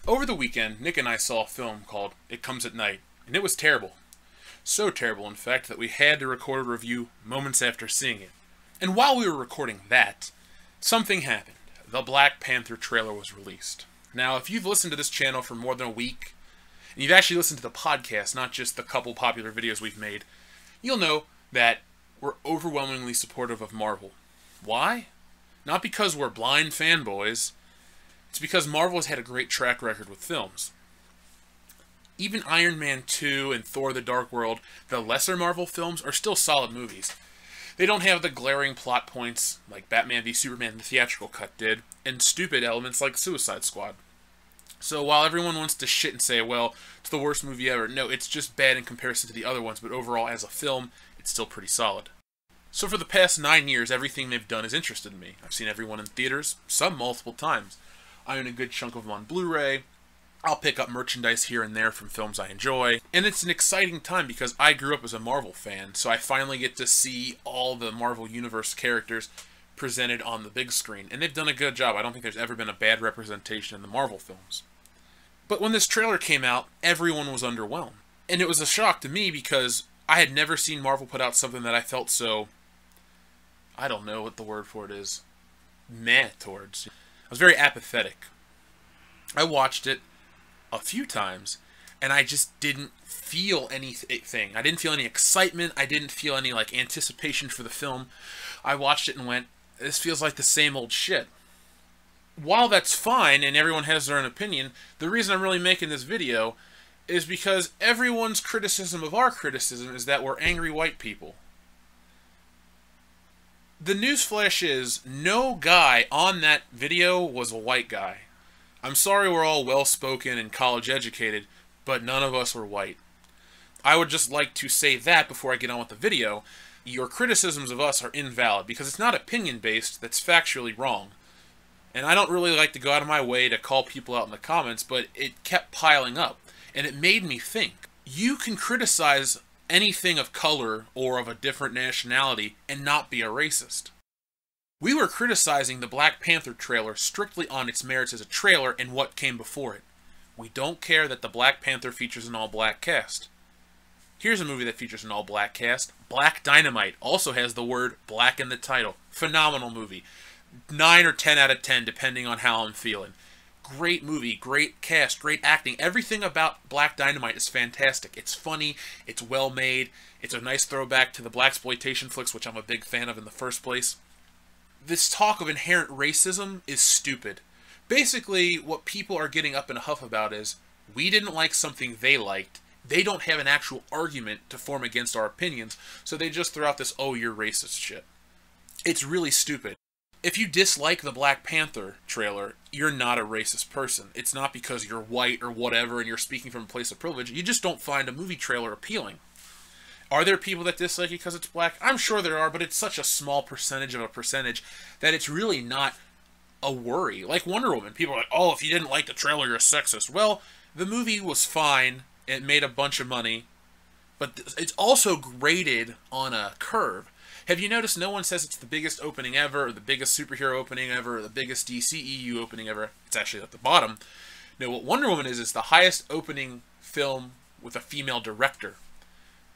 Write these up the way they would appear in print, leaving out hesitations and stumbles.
Over the weekend, Nick and I saw a film called It Comes at Night, and it was terrible. So terrible, in fact, that we had to record a review moments after seeing it. And while we were recording that, something happened. The Black Panther trailer was released. Now, if you've listened to this channel for more than a week, and you've actually listened to the podcast, not just the couple popular videos we've made, you'll know that we're overwhelmingly supportive of Marvel. Why? Not because we're blind fanboys. It's because Marvel has had a great track record with films. Even Iron Man 2 and Thor the Dark World, the lesser Marvel films, are still solid movies. They don't have the glaring plot points like Batman v Superman the theatrical cut did, and stupid elements like Suicide Squad. So while everyone wants to shit and say, well, it's the worst movie ever, no, it's just bad in comparison to the other ones, but overall, as a film, it's still pretty solid. So for the past 9 years, everything they've done has interested me. I've seen everyone in theaters, some multiple times. I own a good chunk of them on Blu-ray. I'll pick up merchandise here and there from films I enjoy. And it's an exciting time because I grew up as a Marvel fan, so I finally get to see all the Marvel Universe characters presented on the big screen. And they've done a good job. I don't think there's ever been a bad representation in the Marvel films. But when this trailer came out, everyone was underwhelmed. And it was a shock to me because I had never seen Marvel put out something that I felt so, I don't know what the word for it is, meh towards. I was very apathetic. I watched it a few times, and I just didn't feel anything. I didn't feel any excitement. I didn't feel any, anticipation for the film. I watched it and went, this feels like the same old shit. While that's fine, and everyone has their own opinion, the reason I'm really making this video is because everyone's criticism of our criticism is that we're angry white people. The newsflash is, no guy on that video was a white guy. I'm sorry we're all well-spoken and college-educated, but none of us were white. I would just like to say that before I get on with the video. Your criticisms of us are invalid, because it's not opinion-based, that's factually wrong. And I don't really like to go out of my way to call people out in the comments, but it kept piling up, and it made me think. You can criticize anything of color or of a different nationality and not be a racist. We were criticizing the Black Panther trailer strictly on its merits as a trailer and what came before it. We don't care that the Black Panther features an all-black cast. Here's a movie that features an all-black cast. Black Dynamite also has the word black in the title. Phenomenal movie. 9 or 10 out of 10 depending on how I'm feeling. Great movie, great cast, great acting. Everything about Black Dynamite is fantastic. It's funny, it's well made, it's a nice throwback to the blaxploitation flicks, which I'm a big fan of in the first place. This talk of inherent racism is stupid. Basically, what people are getting up in a huff about is, we didn't like something they liked, they don't have an actual argument to form against our opinions, so they just throw out this, oh, you're racist shit. It's really stupid. If you dislike the Black Panther trailer, you're not a racist person. It's not because you're white or whatever and you're speaking from a place of privilege. You just don't find a movie trailer appealing. Are there people that dislike it because it's black? I'm sure there are, but it's such a small percentage of a percentage that it's really not a worry. Like Wonder Woman, people are like, oh, if you didn't like the trailer, you're a sexist. Well, the movie was fine. It made a bunch of money. But it's also graded on a curve. Have you noticed no one says it's the biggest opening ever, or the biggest superhero opening ever, or the biggest DCEU opening ever? It's actually at the bottom. No, what Wonder Woman is the highest opening film with a female director.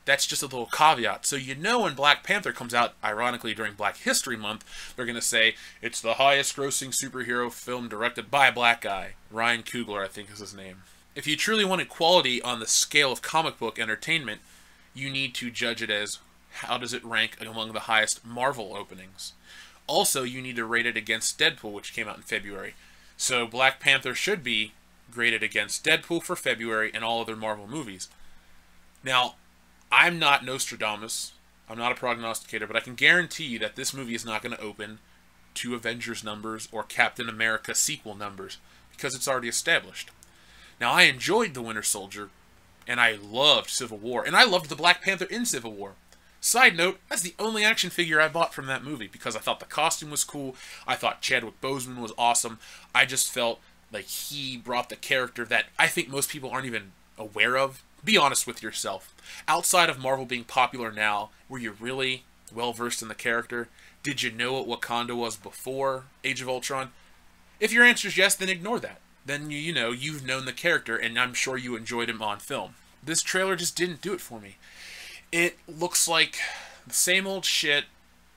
That's just a little caveat. So you know when Black Panther comes out, ironically during Black History Month, they're going to say, it's the highest grossing superhero film directed by a black guy. Ryan Coogler, I think is his name. If you truly wanted quality on the scale of comic book entertainment, you need to judge it as, how does it rank among the highest Marvel openings? Also, you need to rate it against Deadpool, which came out in February. So Black Panther should be graded against Deadpool for February and all other Marvel movies. Now, I'm not Nostradamus, I'm not a prognosticator, but I can guarantee you that this movie is not going to open to Avengers numbers or Captain America sequel numbers, because it's already established. Now, I enjoyed The Winter Soldier, and I loved Civil War, and I loved the Black Panther in Civil War. Side note, that's the only action figure I bought from that movie, because I thought the costume was cool, I thought Chadwick Boseman was awesome, I just felt like he brought the character that I think most people aren't even aware of. Be honest with yourself. Outside of Marvel being popular now, were you really well-versed in the character? Did you know what Wakanda was before Age of Ultron? If your answer is yes, then ignore that. then you know, you've known the character, and I'm sure you enjoyed him on film. This trailer just didn't do it for me. It looks like the same old shit.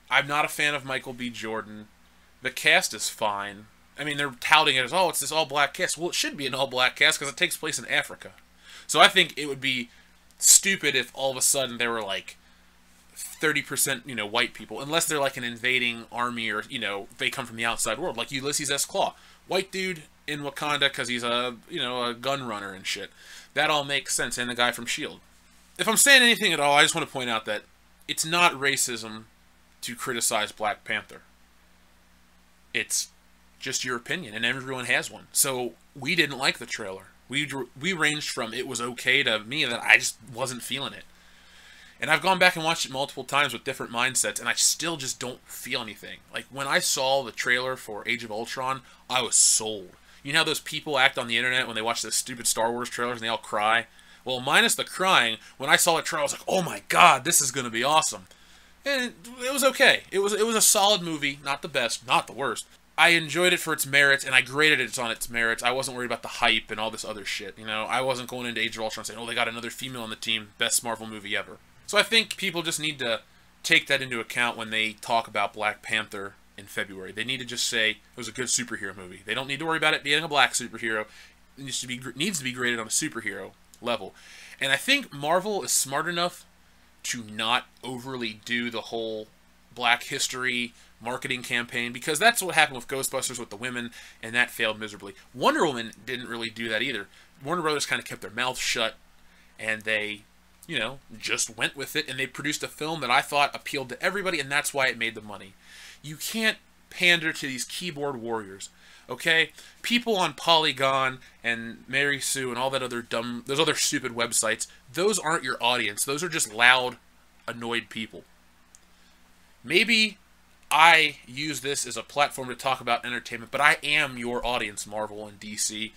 I'm not a fan of Michael B. Jordan. The cast is fine. I mean, they're touting it as, oh, it's this all-black cast. Well, it should be an all-black cast because it takes place in Africa. So I think it would be stupid if all of a sudden there were like 30%, you know, white people, unless they're like an invading army, or, you know, they come from the outside world, like Ulysses S. Claw. White dude in Wakanda because he's a, you know, a gun runner and shit. That all makes sense, and the guy from S.H.I.E.L.D. If I'm saying anything at all, I just want to point out that it's not racism to criticize Black Panther. It's just your opinion, and everyone has one. So we didn't like the trailer. We ranged from it was okay to me that I just wasn't feeling it. And I've gone back and watched it multiple times with different mindsets, and I still just don't feel anything. Like, when I saw the trailer for Age of Ultron, I was sold. You know how those people act on the internet when they watch those stupid Star Wars trailers and they all cry? Well, minus the crying, when I saw the trailer, I was like, oh my god, this is going to be awesome. And it was okay. It was a solid movie. Not the best, not the worst. I enjoyed it for its merits, and I graded it on its merits. I wasn't worried about the hype and all this other shit, you know? I wasn't going into Age of Ultron saying, oh, they got another female on the team, best Marvel movie ever. So I think people just need to take that into account when they talk about Black Panther in February. They need to just say it was a good superhero movie. They don't need to worry about it being a black superhero. It needs to be graded on a superhero level. And I think Marvel is smart enough to not overly do the whole Black History marketing campaign, because that's what happened with Ghostbusters with the women, and that failed miserably. Wonder Woman didn't really do that either. Warner Brothers kind of kept their mouth shut, and they, you know, just went with it, and they produced a film that I thought appealed to everybody, and that's why it made the money. You can't pander to these keyboard warriors, okay? People on Polygon and Mary Sue and all that other those other stupid websites, those aren't your audience. Those are just loud, annoyed people. Maybe I use this as a platform to talk about entertainment, but I am your audience, Marvel and DC.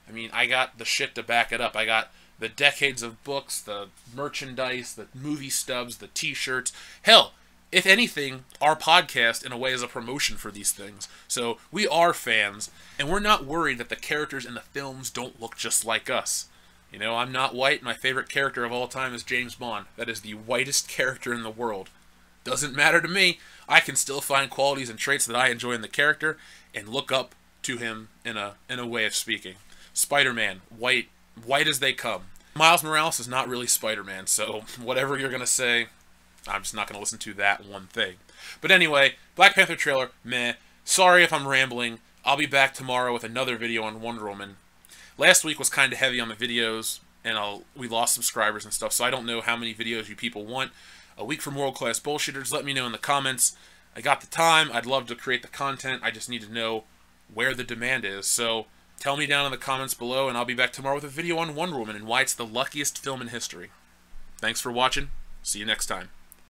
I mean, I got the shit to back it up. I got the decades of books, the merchandise, the movie stubs, the t-shirts. Hell, if anything, our podcast, in a way, is a promotion for these things. So we are fans, and we're not worried that the characters in the films don't look just like us. You know, I'm not white. My favorite character of all time is James Bond. That is the whitest character in the world. Doesn't matter to me. I can still find qualities and traits that I enjoy in the character and look up to him in a way of speaking. Spider-Man, white as they come. Miles Morales is not really Spider-Man, so whatever you're going to say, I'm just not going to listen to that one thing. But anyway, Black Panther trailer, meh. Sorry if I'm rambling. I'll be back tomorrow with another video on Wonder Woman. Last week was kind of heavy on the videos, and we lost subscribers and stuff, so I don't know how many videos you people want. A week for World Class Bullshitters, let me know in the comments. I got the time, I'd love to create the content, I just need to know where the demand is. So tell me down in the comments below, and I'll be back tomorrow with a video on Wonder Woman and why it's the luckiest film in history. Thanks for watching, see you next time.